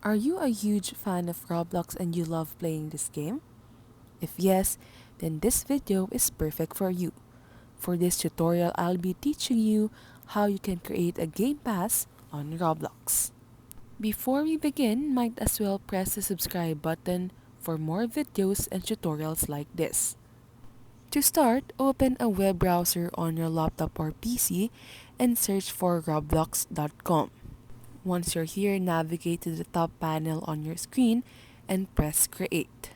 Are you a huge fan of Roblox and you love playing this game? If yes, then this video is perfect for you. For this tutorial, I'll be teaching you how you can create a game pass on Roblox. Before we begin, might as well press the subscribe button for more videos and tutorials like this. To start, open a web browser on your laptop or PC and search for roblox.com. Once you're here, navigate to the top panel on your screen and press Create.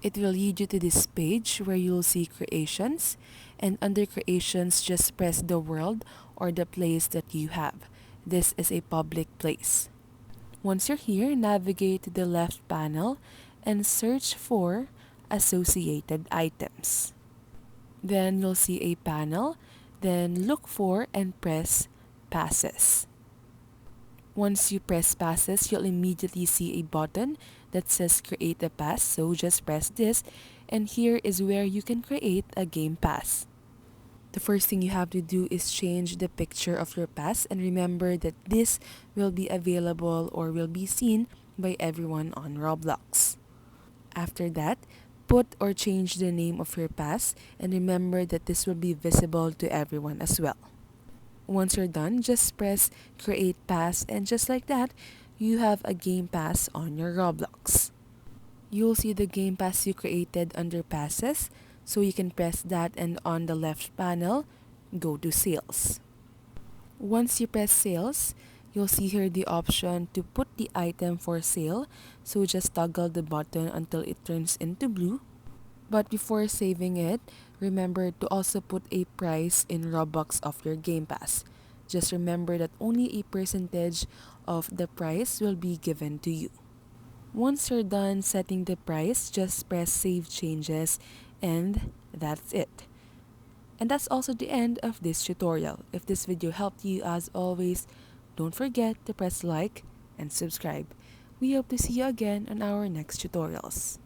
It will lead you to this page where you'll see Creations, and under Creations, just press the world or the place that you have. This is a public place. Once you're here, navigate to the left panel and search for Associated Items. Then you'll see a panel, then look for and press Passes. Once you press Passes, you'll immediately see a button that says Create a Pass, so just press this, and here is where you can create a game pass. The first thing you have to do is change the picture of your pass, and remember that this will be available or will be seen by everyone on Roblox. After that, put or change the name of your pass, and remember that this will be visible to everyone as well. Once you're done, just press Create Pass, and just like that, you have a game pass on your Roblox. You'll see the game pass you created under Passes, so you can press that, and on the left panel, go to Sales. Once you press Sales, you'll see here the option to put the item for sale, so just toggle the button until it turns into blue. But before saving it, remember to also put a price in Robux of your Game Pass. Just remember that only a percentage of the price will be given to you. Once you're done setting the price, just press Save Changes, and that's it. And that's also the end of this tutorial. If this video helped you, as always, don't forget to press like and subscribe. We hope to see you again on our next tutorials.